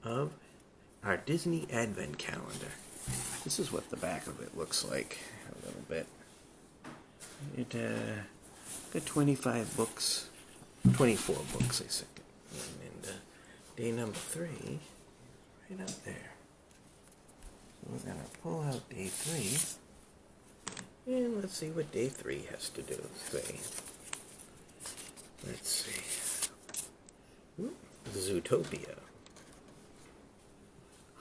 of our Disney Advent Calendar. This is what the back of it looks like a little bit. It got 25 books, 24 books, I think. And day number 3, right up there. So we're going to pull out day 3. And let's see what day 3 has to do with 3. Let's see. Zootopia.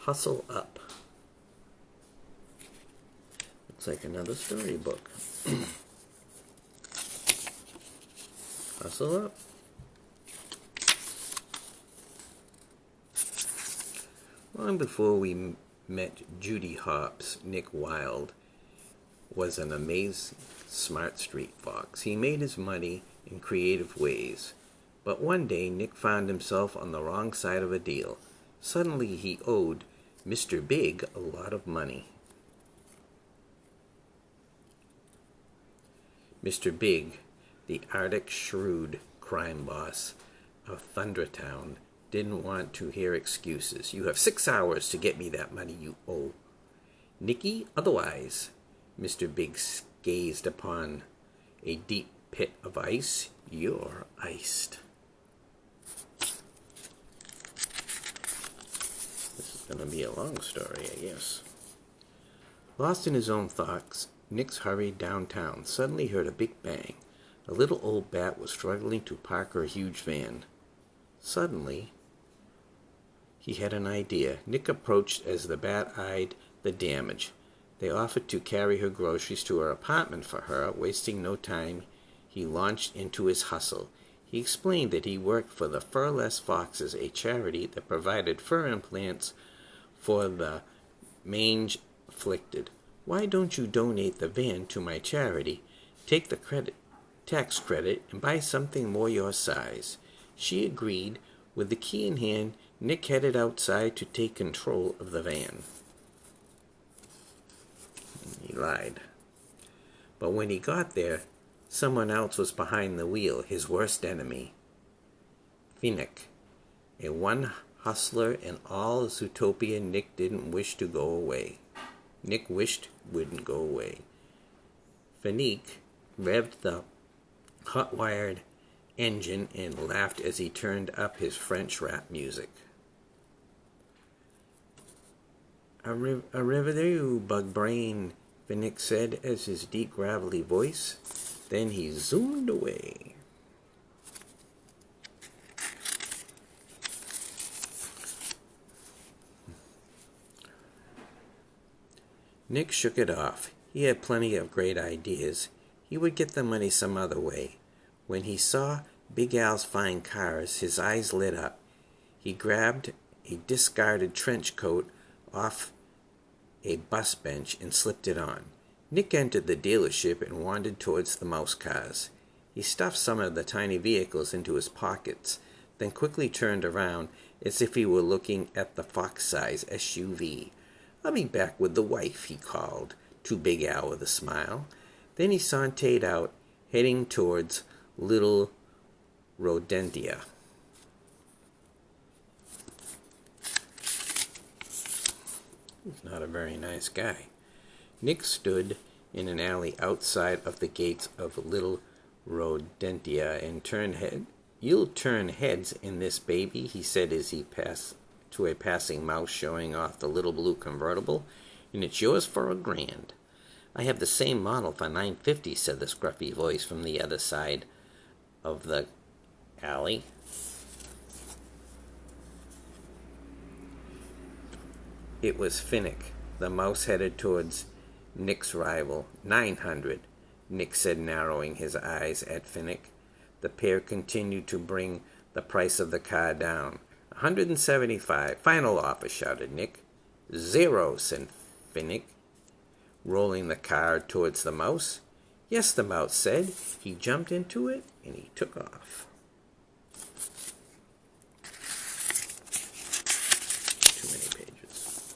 Hustle Up. Looks like another storybook. Hustle Up. Long before we met Judy Hopps, Nick Wilde was an amazing, smart street fox. He made his money in creative ways. But one day, Nick found himself on the wrong side of a deal. Suddenly, he owed Mr. Big a lot of money. Mr. Big, the Arctic shrewd crime boss of Thundertown, didn't want to hear excuses. You have 6 hours to get me that money you owe. Nicky, otherwise. Mr. Big gazed upon a deep pit of ice. You're iced. This is going to be a long story, I guess. Lost in his own thoughts, Nix hurried downtown. Suddenly heard a big bang. A little old bat was struggling to park her huge van. Suddenly, he had an idea. Nick approached as the bat eyed the damage. They offered to carry her groceries to her apartment for her. Wasting no time, he launched into his hustle. He explained that he worked for the Furless Foxes, a charity that provided fur implants for the mange-afflicted. Why don't you donate the van to my charity, take the tax credit, and buy something more your size? She agreed. With the key in hand, Nick headed outside to take control of the van. He lied. But when he got there, someone else was behind the wheel, his worst enemy. Finnick, a one hustler in all Zootopia Nick didn't wish to go away. Nick wished wouldn't go away. Finnick revved the hot-wired engine and laughed as he turned up his French rap music. A river, bug brain, Finnick said as his deep gravelly voice. Then he zoomed away. Nick shook it off. He had plenty of great ideas. He would get the money some other way. When he saw Big Al's fine cars, his eyes lit up. He grabbed a discarded trench coat off a bus bench and slipped it on. Nick entered the dealership and wandered towards the mouse cars. He stuffed some of the tiny vehicles into his pockets, then quickly turned around as if he were looking at the fox-size SUV. I'll be back with the wife, he called to Big Al with a smile. Then he sauntered out, heading towards Little Rodentia. He's not a very nice guy. Nick stood in an alley outside of the gates of Little Rodentia and turned head. You'll turn heads in this, baby, he said as he passed to a passing mouse showing off the little blue convertible, and it's yours for $1,000. I have the same model for $950, said the scruffy voice from the other side of the alley. It was Finnick. The mouse headed towards Nick's rival. $900, Nick said, narrowing his eyes at Finnick. The pair continued to bring the price of the car down. $175. Final offer, shouted Nick. $0, said Finnick, rolling the car towards the mouse. Yes, the mouse said. He jumped into it and he took off. Too many pages.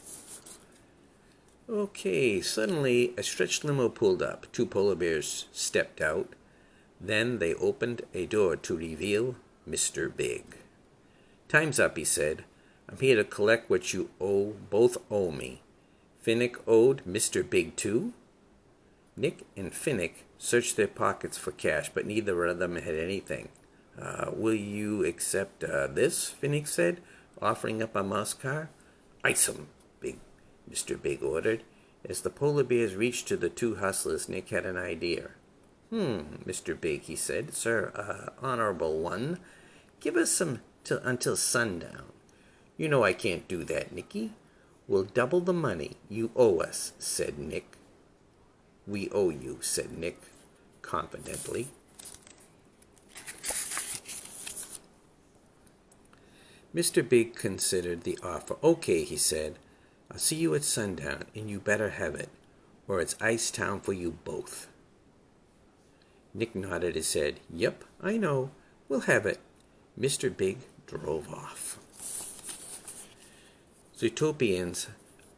Okay, suddenly a stretched limo pulled up. 2 polar bears stepped out. Then they opened a door to reveal Mr. Big. Time's up, he said. I'm here to collect what you both owe me. Finnick owed Mr. Big too? Nick and Finnick searched their pockets for cash, but neither of them had anything. Will you accept this? Finnick said, offering up a mouse car. Ice 'em, Mr. Big ordered. As the polar bears reached to the two hustlers, Nick had an idea. Mr. Big, he said. Sir, honorable one, give us some until sundown. You know I can't do that, Nicky. We'll double the money you owe us, said Nick. We owe you, said Nick, confidently. Mr. Big considered the offer. Okay, he said. I'll see you at sundown, and you better have it, or it's ice town for you both. Nick nodded his head. Yep, I know. We'll have it. Mr. Big drove off. Zootopians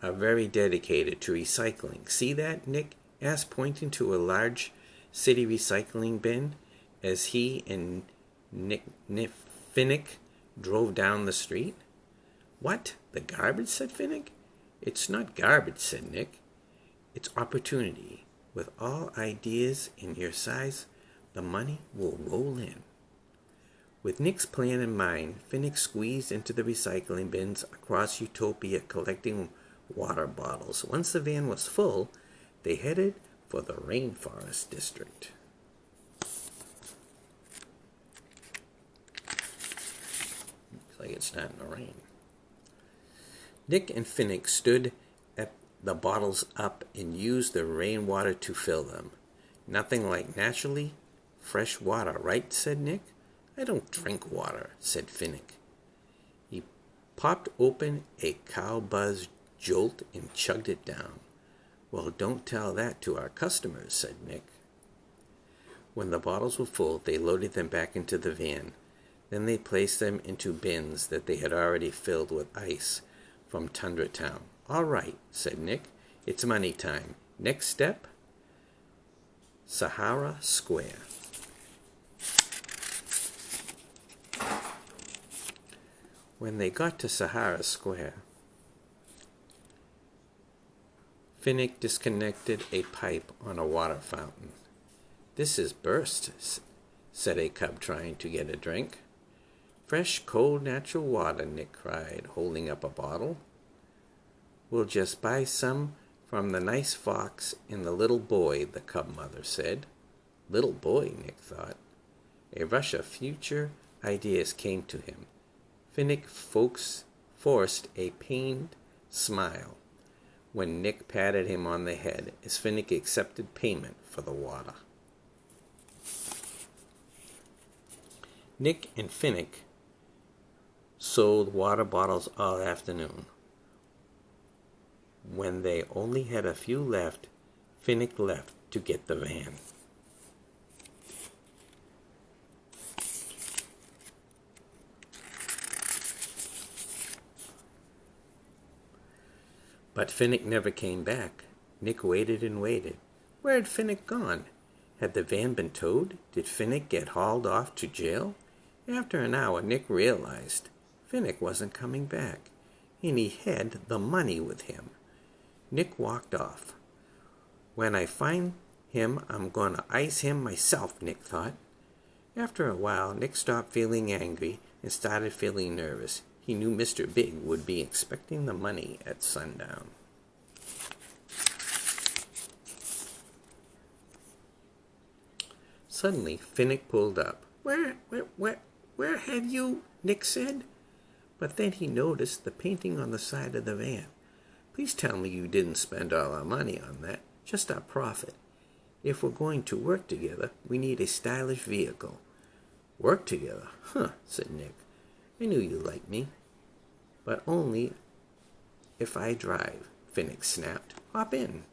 are very dedicated to recycling. See that, Nick asked, pointing to a large city recycling bin as he and Finnick drove down the street. What? The garbage? Said Finnick. It's not garbage, said Nick. It's opportunity. With all ideas in your size, the money will roll in. With Nick's plan in mind, Finnick squeezed into the recycling bins across Zootopia collecting water bottles. Once the van was full, they headed for the rainforest district. Looks like it's starting to rain. Nick and Finnick stood at the bottles up and used the rainwater to fill them. Nothing like naturally fresh water, right? Said Nick. I don't drink water, said Finnick. He popped open a cow-buzz jolt and chugged it down. Well, don't tell that to our customers, said Nick. When the bottles were full, they loaded them back into the van. Then they placed them into bins that they had already filled with ice from Tundra Town. All right, said Nick. It's money time. Next step, Sahara Square. When they got to Sahara Square, Finnick disconnected a pipe on a water fountain. This is burst, said a cub trying to get a drink. Fresh, cold, natural water, Nick cried, holding up a bottle. We'll just buy some from the nice fox and the little boy, the cub mother said. Little boy, Nick thought. A rush of future ideas came to him. Finnick forced a pained smile when Nick patted him on the head as Finnick accepted payment for the water. Nick and Finnick sold water bottles all afternoon. When they only had a few left, Finnick left to get the van. But Finnick never came back. Nick waited and waited. Where had Finnick gone? Had the van been towed? Did Finnick get hauled off to jail? After an hour, Nick realized Finnick wasn't coming back, and he had the money with him. Nick walked off. When I find him, I'm going to ice him myself, Nick thought. After a while, Nick stopped feeling angry and started feeling nervous. He knew Mr. Big would be expecting the money at sundown. Suddenly, Finnick pulled up. Where have you? Nick said. But then he noticed the painting on the side of the van. Please tell me you didn't spend all our money on that, just our profit. If we're going to work together, we need a stylish vehicle. Work together? Huh, said Nick. I knew you liked me. But only if I drive, Finnick snapped. Hop in.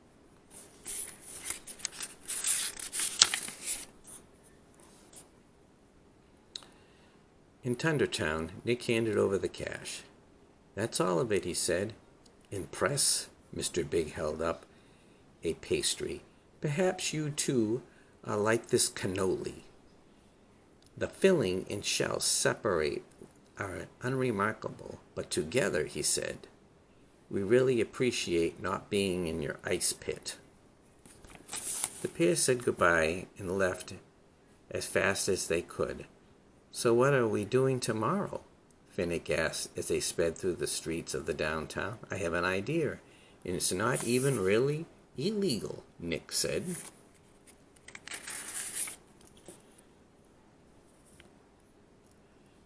In Tundra Town, Nick handed over the cash. That's all of it, he said. Impress? Mr. Big held up a pastry. Perhaps you too like this cannoli. The filling and shell separate are unremarkable, but together, he said, we really appreciate not being in your ice pit. The pair said goodbye and left as fast as they could. So what are we doing tomorrow? Finnick asked as they sped through the streets of the downtown. I have an idea, and it's not even really illegal, Nick said.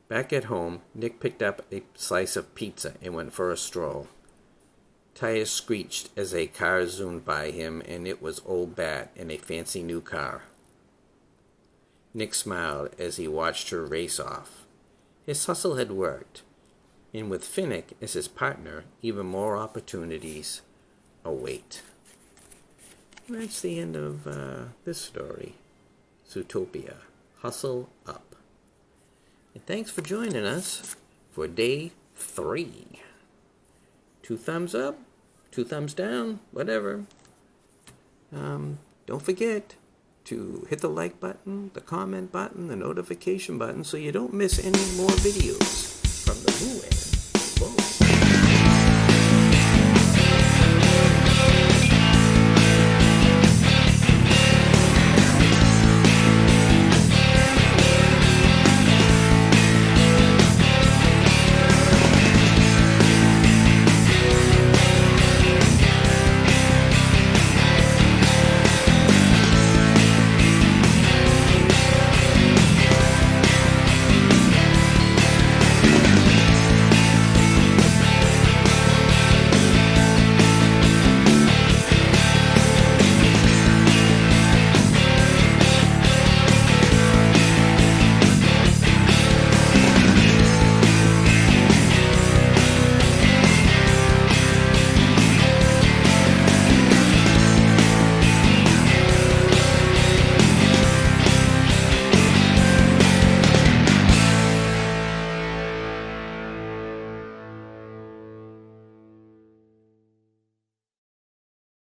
Back at home, Nick picked up a slice of pizza and went for a stroll. Tires screeched as a car zoomed by him, and it was Old Bat in a fancy new car. Nick smiled as he watched her race off. His hustle had worked, and with Finnick as his partner, even more opportunities await. That's the end of this story, Zootopia. Hustle Up. And thanks for joining us for day 3. 2 thumbs up, 2 thumbs down, whatever. Don't forget to hit the like button, the comment button, the notification button so you don't miss any more videos from the Moo